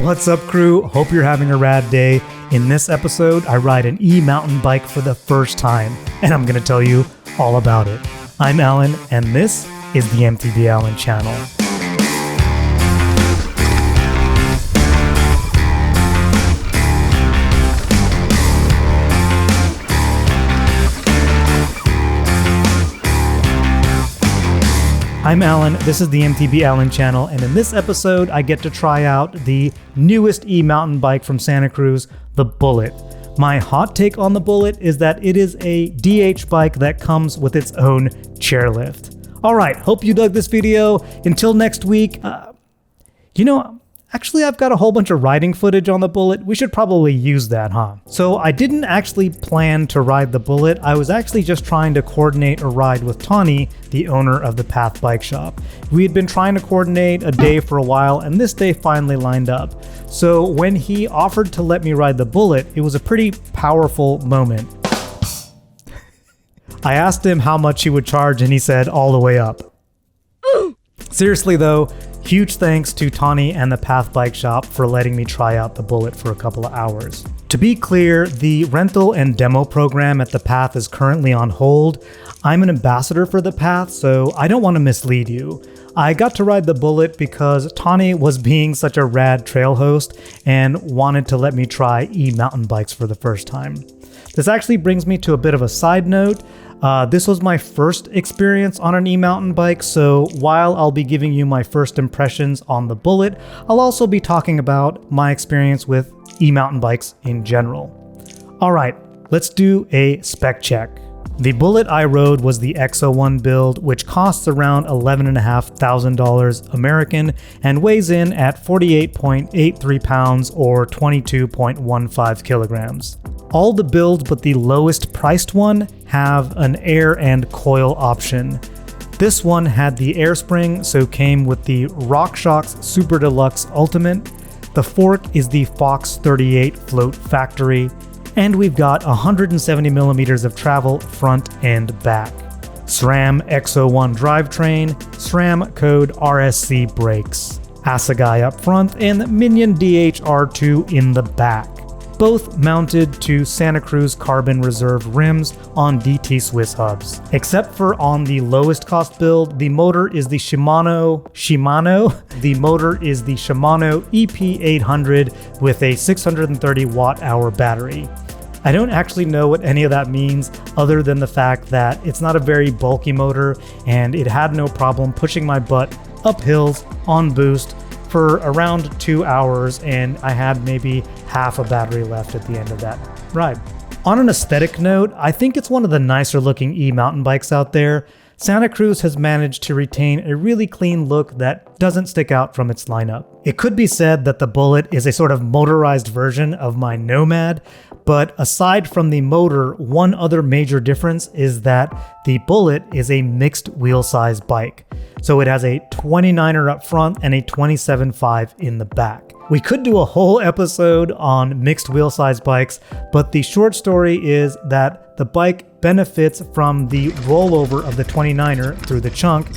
What's up, crew? Hope you're having a rad day. In this episode, I ride an e-mountain bike for the first time, and I'm going to tell you all about it. I'm Alan, and this is the eMTB Alan channel. I'm Alan, this is the eMTB Alan channel, and in this episode, I get to try out the newest e-mountain bike from Santa Cruz, the Bullit. My hot take on the Bullit is that it is a DH bike that comes with its own chairlift. Alright, hope you dug this video. Until next week, actually I've got a whole bunch of riding footage on the Bullit. We should probably use that, huh? So I didn't actually plan to ride the Bullit. I was actually just trying to coordinate a ride with Tani, the owner of the Path Bike Shop. We had been trying to coordinate a day for a while, and this day finally lined up. So when he offered to let me ride the Bullit, it was a pretty powerful moment. I asked him how much he would charge, and he said all the way up. Seriously though, huge thanks to Tani and the Path Bike Shop for letting me try out the Bullit for a couple of hours. To be clear, the rental and demo program at the Path is currently on hold. I'm an ambassador for the Path, so I don't want to mislead you. I got to ride the Bullit because Tani was being such a rad trail host and wanted to let me try e-mountain bikes for the first time. This actually brings me to a bit of a side note. This was my first experience on an e-mountain bike, so while I'll be giving you my first impressions on the Bullit, I'll also be talking about my experience with e-mountain bikes in general. Alright, let's do a spec check. The Bullit I rode was the X01 build, which costs around $11,500 American and weighs in at 48.83 pounds or 22.15 kilograms. All the builds but the lowest priced one have an air and coil option. This one had the air spring, so came with the RockShox Super Deluxe Ultimate. The fork is the Fox 38 Float Factory, and we've got 170 millimeters of travel front and back. SRAM X01 drivetrain, SRAM code RSC brakes, Assegai up front, and Minion DH-R2 in the back. Both mounted to Santa Cruz Carbon Reserve rims on DT Swiss hubs. Except for on the lowest cost build, the motor is the Shimano EP800 with a 630 watt hour battery. I don't actually know what any of that means other than the fact that it's not a very bulky motor and it had no problem pushing my butt up hills on boost for around 2 hours, and I had maybe half a battery left at the end of that ride. On an aesthetic note, I think it's one of the nicer looking e-mountain bikes out there. Santa Cruz has managed to retain a really clean look that doesn't stick out from its lineup. It could be said that the Bullit is a sort of motorized version of my Nomad, but aside from the motor, one other major difference is that the Bullit is a mixed wheel size bike. So it has a 29er up front and a 27.5 in the back. We could do a whole episode on mixed wheel size bikes, but the short story is that the bike benefits from the rollover of the 29er through the chunk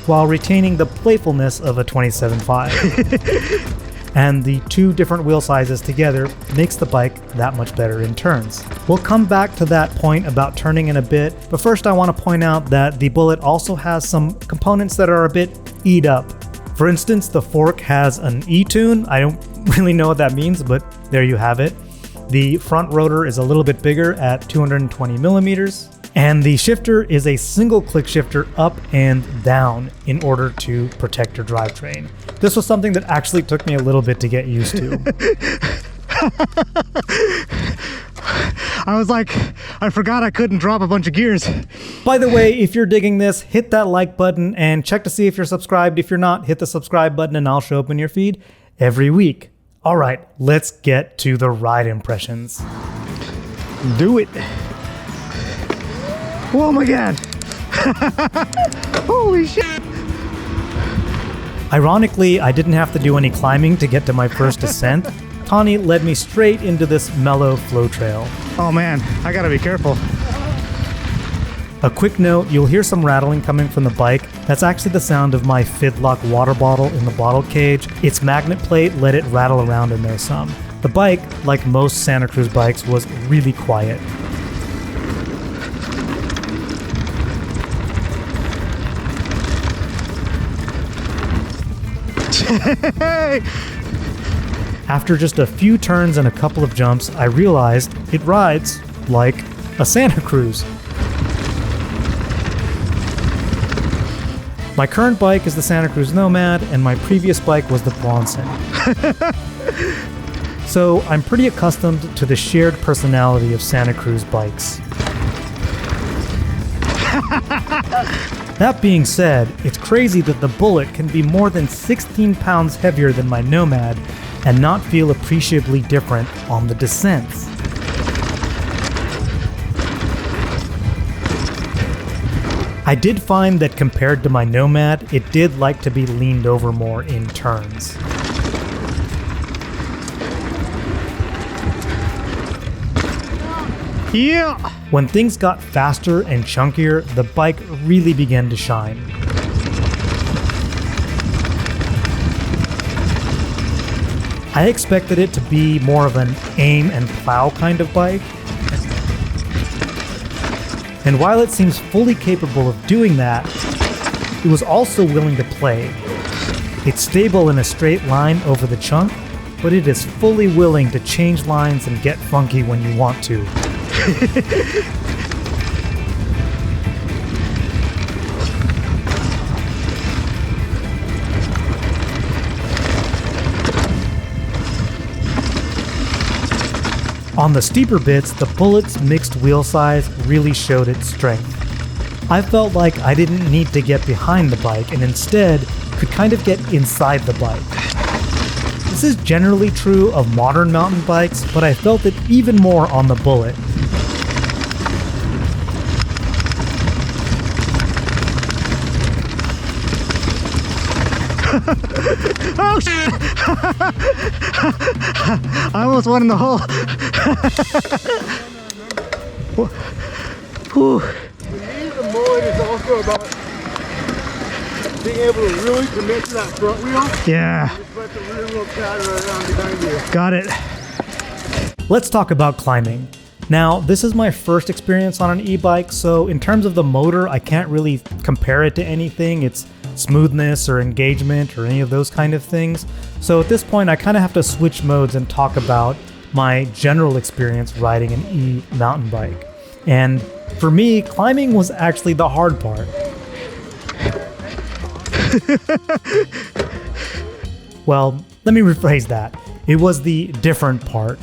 while retaining the playfulness of a 27.5. And the two different wheel sizes together makes the bike that much better in turns. We'll come back to that point about turning in a bit, but first I want to point out that the Bullit also has some components that are a bit eat up. For instance, the fork has an E-tune. I don't really know what that means, but there you have it. The front rotor is a little bit bigger at 220 millimeters. And the shifter is a single click shifter up and down in order to protect your drivetrain. This was something that actually took me a little bit to get used to. I was like, I forgot I couldn't drop a bunch of gears. By the way, if you're digging this, hit that like button and check to see if you're subscribed. If you're not, hit the subscribe button and I'll show up in your feed every week. All right, let's get to the ride impressions. Do it. Oh my God. Holy shit. Ironically, I didn't have to do any climbing to get to my first descent. Tani led me straight into this mellow flow trail. Oh man, I gotta be careful. A quick note, you'll hear some rattling coming from the bike. That's actually the sound of my Fidlock water bottle in the bottle cage. Its magnet plate let it rattle around in there some. The bike, like most Santa Cruz bikes, was really quiet. After just a few turns and a couple of jumps, I realized it rides like a Santa Cruz. My current bike is the Santa Cruz Nomad, and my previous bike was the Bronson. So I'm pretty accustomed to the shared personality of Santa Cruz bikes. That being said, it's crazy that the Bullit can be more than 16 pounds heavier than my Nomad and not feel appreciably different on the descents. I did find that compared to my Nomad, it did like to be leaned over more in turns. Yeah! When things got faster and chunkier, the bike really began to shine. I expected it to be more of an aim and plow kind of bike. And while it seems fully capable of doing that, it was also willing to play. It's stable in a straight line over the chunk, but it is fully willing to change lines and get funky when you want to. On the steeper bits, the Bullet's mixed wheel size really showed its strength. I felt like I didn't need to get behind the bike and instead could kind of get inside the bike. This is generally true of modern mountain bikes, but I felt it even more on the Bullit. Oh shit! I almost went in the hole. Whew. The mullet is also about being able to really commit to that front wheel. Yeah. Just let the rear wheel chatter around behind you. Got it. Let's talk about climbing. Now, this is my first experience on an e-bike, so in terms of the motor, I can't really compare it to anything. It's smoothness or engagement or any of those kind of things. So at this point, I kind of have to switch modes and talk about my general experience riding an e-mountain bike. And for me, climbing was actually the hard part. Well, let me rephrase that. It was the different part.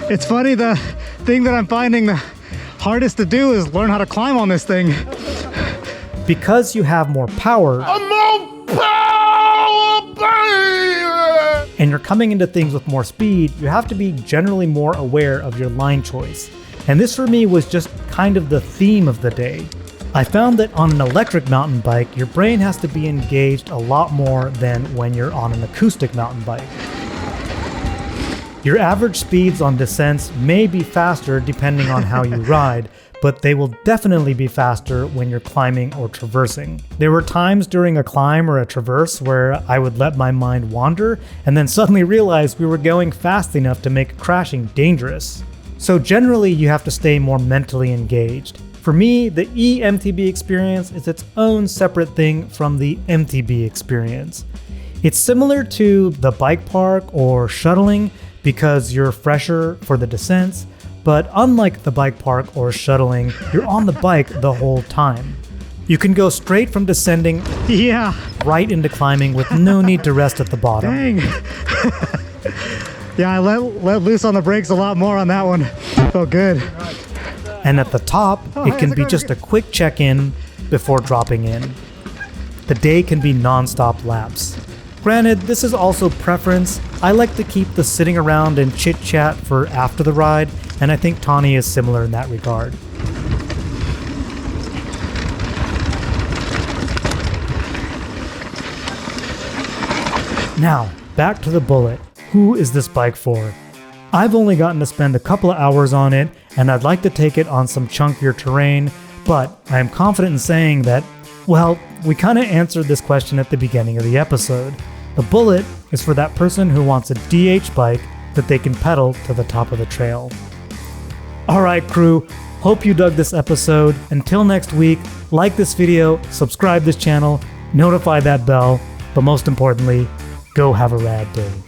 It's funny, the thing that I'm finding the hardest to do is learn how to climb on this thing. Because you have more power, and you're coming into things with more speed, you have to be generally more aware of your line choice. And this for me was just kind of the theme of the day. I found that on an electric mountain bike, your brain has to be engaged a lot more than when you're on an acoustic mountain bike. Your average speeds on descents may be faster depending on how you ride, but they will definitely be faster when you're climbing or traversing. There were times during a climb or a traverse where I would let my mind wander and then suddenly realize we were going fast enough to make crashing dangerous. So generally you have to stay more mentally engaged. For me, the eMTB experience is its own separate thing from the MTB experience. It's similar to the bike park or shuttling because you're fresher for the descents, but unlike the bike park or shuttling, you're on the bike the whole time. You can go straight from descending right into climbing with no need to rest at the bottom. Dang. Yeah, I let loose on the brakes a lot more on that one. Felt good. And at the top, it can be just a quick check-in before dropping in. The day can be non-stop laps. Granted, this is also preference. I like to keep the sitting around and chit-chat for after the ride, and I think Tani is similar in that regard. Now, back to the Bullit. Who is this bike for? I've only gotten to spend a couple of hours on it, and I'd like to take it on some chunkier terrain, but I am confident in saying that, well, we kind of answered this question at the beginning of the episode. The Bullit is for that person who wants a DH bike that they can pedal to the top of the trail. Alright crew, hope you dug this episode. Until next week, like this video, subscribe this channel, notify that bell, but most importantly, go have a rad day.